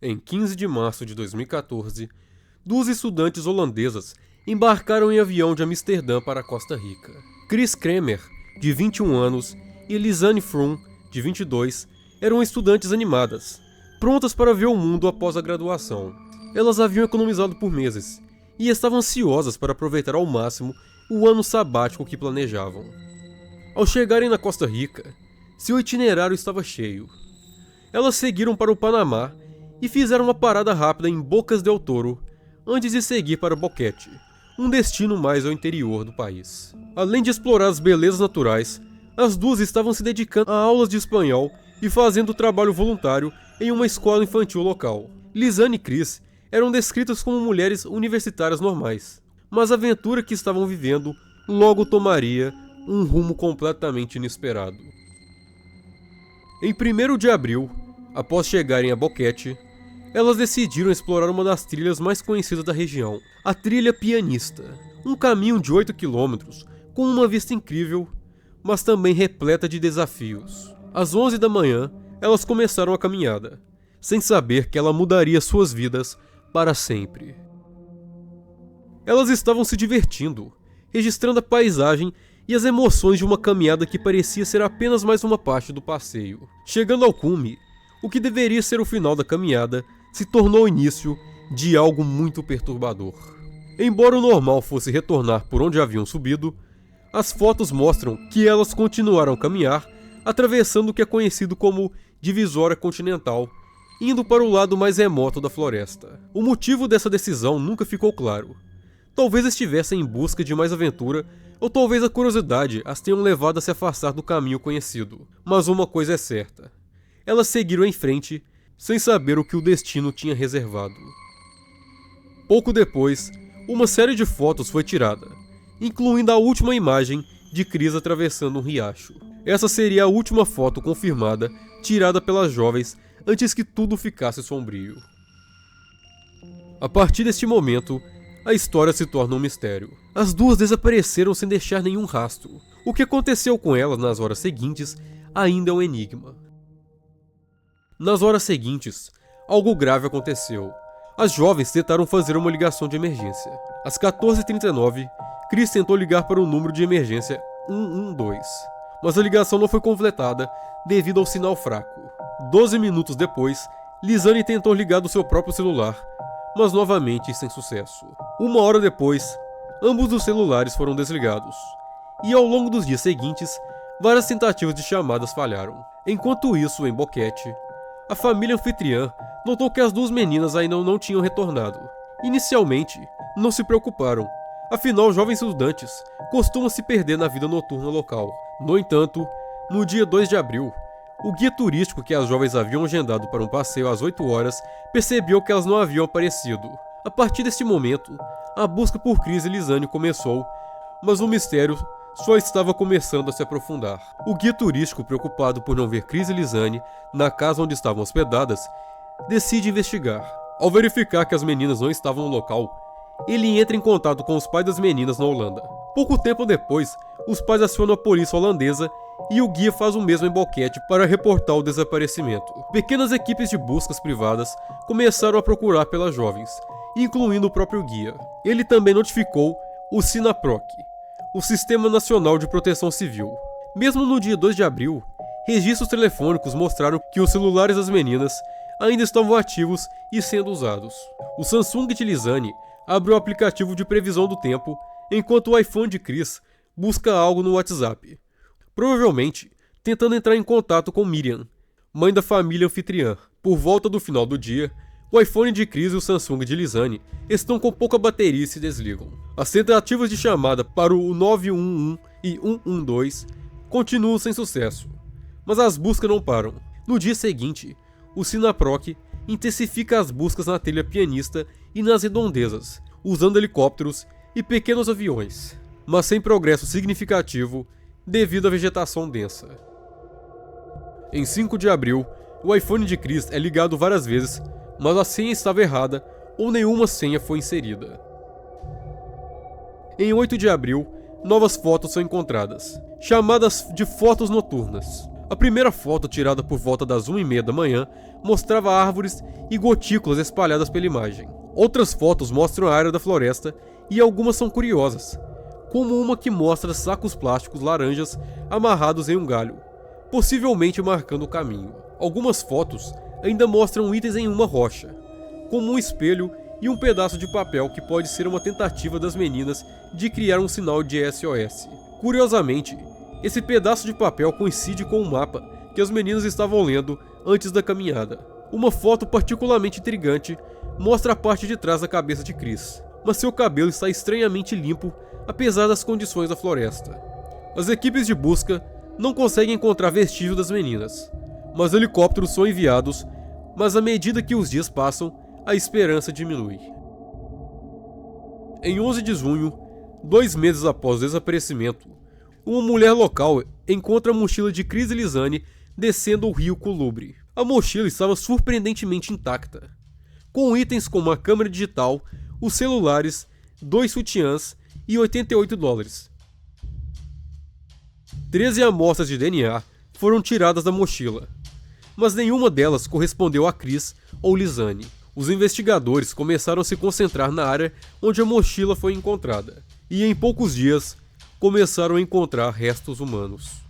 Em 15 de março de 2014, duas estudantes holandesas embarcaram em avião de Amsterdã para Costa Rica. Chris Kremer, de 21 anos, e Lisanne Froome, de 22, eram estudantes animadas, prontas para ver o mundo após a graduação. Elas haviam economizado por meses e estavam ansiosas para aproveitar ao máximo o ano sabático que planejavam. Ao chegarem na Costa Rica, seu itinerário estava cheio. Elas seguiram para o Panamá e fizeram uma parada rápida em Bocas del Toro antes de seguir para Boquete, um destino mais ao interior do país. Além de explorar as belezas naturais, as duas estavam se dedicando a aulas de espanhol e fazendo trabalho voluntário em uma escola infantil local. Lisanne e Chris eram descritas como mulheres universitárias normais, mas a aventura que estavam vivendo logo tomaria um rumo completamente inesperado. Em 1º de abril, após chegarem a Boquete, elas decidiram explorar uma das trilhas mais conhecidas da região, a Trilha Pianista, um caminho de 8 km com uma vista incrível, mas também repleta de desafios. Às 11 da manhã, elas começaram a caminhada, sem saber que ela mudaria suas vidas para sempre. Elas estavam se divertindo, registrando a paisagem e as emoções de uma caminhada que parecia ser apenas mais uma parte do passeio. Chegando ao cume, o que deveria ser o final da caminhada se tornou o início de algo muito perturbador. Embora o normal fosse retornar por onde haviam subido, as fotos mostram que elas continuaram a caminhar, atravessando o que é conhecido como Divisória Continental, indo para o lado mais remoto da floresta. O motivo dessa decisão nunca ficou claro. Talvez estivessem em busca de mais aventura, ou talvez a curiosidade as tenham levado a se afastar do caminho conhecido. Mas uma coisa é certa: elas seguiram em frente, sem saber o que o destino tinha reservado. Pouco depois, uma série de fotos foi tirada, incluindo a última imagem de Chris atravessando um riacho. Essa seria a última foto confirmada tirada pelas jovens antes que tudo ficasse sombrio. A partir deste momento, a história se torna um mistério. As duas desapareceram sem deixar nenhum rastro. O que aconteceu com elas nas horas seguintes ainda é um enigma. Nas horas seguintes, algo grave aconteceu. As jovens tentaram fazer uma ligação de emergência. Às 14h39, Chris tentou ligar para o número de emergência 112, mas a ligação não foi completada devido ao sinal fraco. 12 minutos depois, Lisanne tentou ligar do seu próprio celular, mas novamente sem sucesso. 1 hora depois, ambos os celulares foram desligados, e ao longo dos dias seguintes, várias tentativas de chamadas falharam. Enquanto isso, em Boquete, a família anfitriã notou que as duas meninas ainda não tinham retornado. Inicialmente, não se preocuparam, afinal jovens estudantes costumam se perder na vida noturna local. No entanto, no dia 2 de abril, o guia turístico que as jovens haviam agendado para um passeio às 8 horas percebeu que elas não haviam aparecido. A partir deste momento, a busca por Chris e Lisanne começou, mas o mistério só estava começando a se aprofundar. O guia turístico, preocupado por não ver Chris e Lisanne na casa onde estavam hospedadas, decide investigar. Ao verificar que as meninas não estavam no local, ele entra em contato com os pais das meninas na Holanda. Pouco tempo depois, os pais acionam a polícia holandesa e o guia faz o mesmo em Boquete para reportar o desaparecimento. Pequenas equipes de buscas privadas começaram a procurar pelas jovens, incluindo o próprio guia. Ele também notificou o SINAPROC, o Sistema Nacional de Proteção Civil. Mesmo no dia 2 de abril, registros telefônicos mostraram que os celulares das meninas ainda estavam ativos e sendo usados. O Samsung de Lisanne abre o aplicativo de previsão do tempo, enquanto o iPhone de Chris busca algo no WhatsApp, provavelmente tentando entrar em contato com Miriam, mãe da família anfitriã. Por volta do final do dia, o iPhone de Chris e o Samsung de Lisanne estão com pouca bateria e se desligam. As tentativas de chamada para o 911 e 112 continuam sem sucesso, mas as buscas não param. No dia seguinte, o SINAPROC intensifica as buscas na Trilha Pianista e nas redondezas, usando helicópteros e pequenos aviões, mas sem progresso significativo devido à vegetação densa. Em 5 de abril, o iPhone de Chris é ligado várias vezes, mas a senha estava errada ou nenhuma senha foi inserida. Em 8 de abril, novas fotos são encontradas, chamadas de fotos noturnas. A primeira foto, tirada por volta das 1h30 da manhã, mostrava árvores e gotículas espalhadas pela imagem. Outras fotos mostram a área da floresta e algumas são curiosas, como uma que mostra sacos plásticos laranjas amarrados em um galho, possivelmente marcando o caminho. Algumas fotos ainda mostram itens em uma rocha, como um espelho e um pedaço de papel que pode ser uma tentativa das meninas de criar um sinal de SOS. Curiosamente, esse pedaço de papel coincide com um mapa que as meninas estavam lendo antes da caminhada. Uma foto particularmente intrigante mostra a parte de trás da cabeça de Chris, mas seu cabelo está estranhamente limpo apesar das condições da floresta. As equipes de busca não conseguem encontrar vestígios das meninas, mas helicópteros são enviados, mas à medida que os dias passam, a esperança diminui. Em 11 de junho, 2 meses após o desaparecimento, uma mulher local encontra a mochila de Chris e Lizane descendo o rio Colubre. A mochila estava surpreendentemente intacta, com itens como a câmera digital, os celulares, 2 sutiãs e $88. 13 amostras de DNA foram tiradas da mochila, mas nenhuma delas correspondeu a Chris ou Lizane. Os investigadores começaram a se concentrar na área onde a mochila foi encontrada, e em poucos dias começaram a encontrar restos humanos.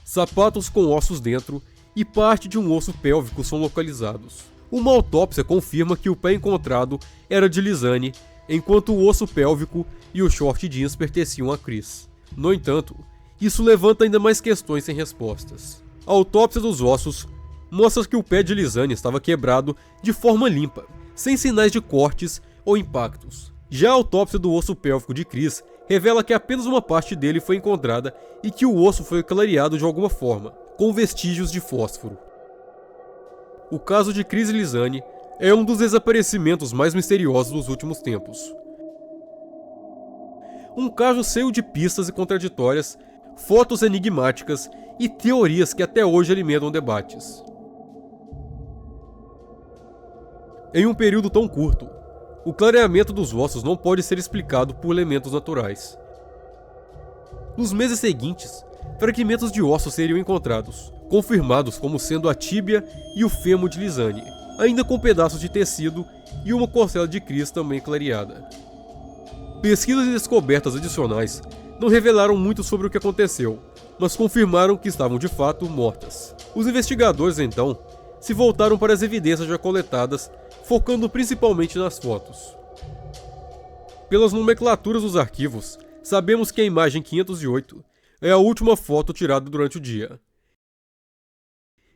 Sapatos com ossos dentro e parte de um osso pélvico são localizados. Uma autópsia confirma que o pé encontrado era de Lizane, enquanto o osso pélvico e o short jeans pertenciam a Chris. No entanto, isso levanta ainda mais questões sem respostas. A autópsia dos ossos mostra que o pé de Lizane estava quebrado de forma limpa, sem sinais de cortes ou impactos. Já a autópsia do osso pélvico de Chris revela que apenas uma parte dele foi encontrada e que o osso foi clareado de alguma forma, com vestígios de fósforo. O caso de Chris e Lizane é um dos desaparecimentos mais misteriosos dos últimos tempos. Um caso cheio de pistas e contraditórias, fotos enigmáticas e teorias que até hoje alimentam debates. Em um período tão curto, o clareamento dos ossos não pode ser explicado por elementos naturais. Nos meses seguintes, fragmentos de ossos seriam encontrados, confirmados como sendo a tíbia e o fêmur de Lizane, ainda com pedaços de tecido e uma costela de Chris também clareada. Pesquisas e descobertas adicionais não revelaram muito sobre o que aconteceu, mas confirmaram que estavam de fato mortas. Os investigadores então se voltaram para as evidências já coletadas, focando principalmente nas fotos. Pelas nomenclaturas dos arquivos, sabemos que a imagem 508 é a última foto tirada durante o dia,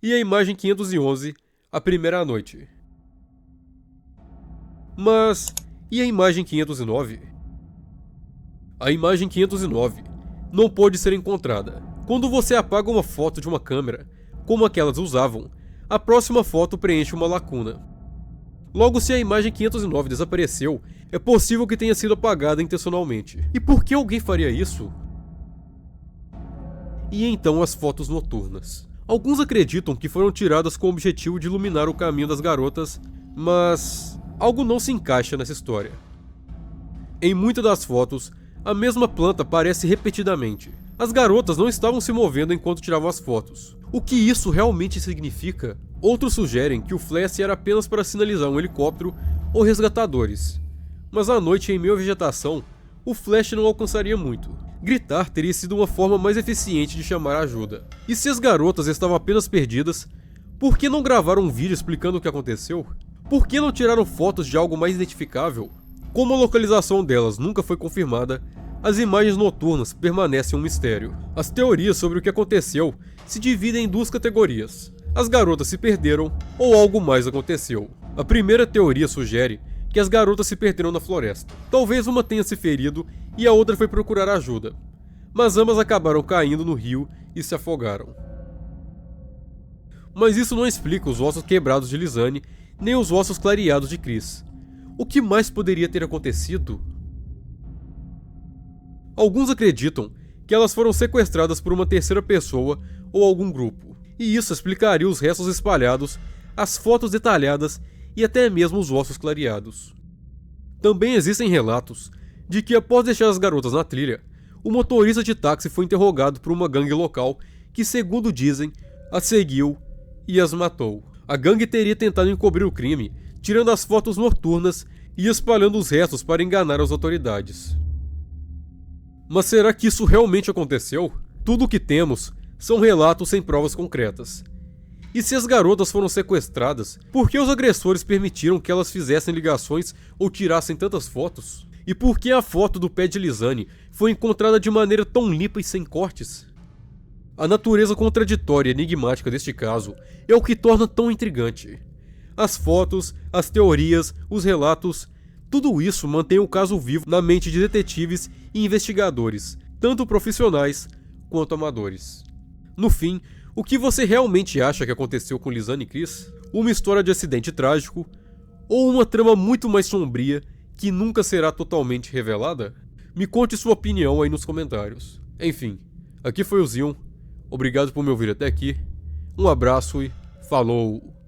e a imagem 511 a primeira à noite. Mas e a imagem 509? A imagem 509 não pode ser encontrada. Quando você apaga uma foto de uma câmera, como aquelas usavam, a próxima foto preenche uma lacuna. Logo, se a imagem 509 desapareceu, é possível que tenha sido apagada intencionalmente. E por que alguém faria isso? E então as fotos noturnas. Alguns acreditam que foram tiradas com o objetivo de iluminar o caminho das garotas, mas algo não se encaixa nessa história. Em muitas das fotos, a mesma planta aparece repetidamente. As garotas não estavam se movendo enquanto tiravam as fotos. O que isso realmente significa? Outros sugerem que o flash era apenas para sinalizar um helicóptero ou resgatadores. Mas à noite, em meio à vegetação, o flash não alcançaria muito. Gritar teria sido uma forma mais eficiente de chamar ajuda. E se as garotas estavam apenas perdidas, por que não gravaram um vídeo explicando o que aconteceu? Por que não tiraram fotos de algo mais identificável? Como a localização delas nunca foi confirmada, as imagens noturnas permanecem um mistério. As teorias sobre o que aconteceu se dividem em duas categorias. As garotas se perderam ou algo mais aconteceu. A primeira teoria sugere que as garotas se perderam na floresta. Talvez uma tenha se ferido e a outra foi procurar ajuda, mas ambas acabaram caindo no rio e se afogaram. Mas isso não explica os ossos quebrados de Lizane nem os ossos clareados de Chris. O que mais poderia ter acontecido? Alguns acreditam que elas foram sequestradas por uma terceira pessoa ou algum grupo, e isso explicaria os restos espalhados, as fotos detalhadas e até mesmo os ossos clareados. Também existem relatos de que após deixar as garotas na trilha, o motorista de táxi foi interrogado por uma gangue local que, segundo dizem, as seguiu e as matou. A gangue teria tentado encobrir o crime, tirando as fotos noturnas e espalhando os restos para enganar as autoridades. Mas será que isso realmente aconteceu? Tudo o que temos são relatos sem provas concretas. E se as garotas foram sequestradas, por que os agressores permitiram que elas fizessem ligações ou tirassem tantas fotos? E por que a foto do pé de Lizane foi encontrada de maneira tão limpa e sem cortes? A natureza contraditória e enigmática deste caso é o que torna tão intrigante. As fotos, as teorias, os relatos, tudo isso mantém o caso vivo na mente de detetives e investigadores, tanto profissionais quanto amadores. No fim, o que você realmente acha que aconteceu com Lizane e Chris? Uma história de acidente trágico? Ou uma trama muito mais sombria que nunca será totalmente revelada? Me conte sua opinião aí nos comentários. Enfim, aqui foi o Zion. Obrigado por me ouvir até aqui. Um abraço e falou!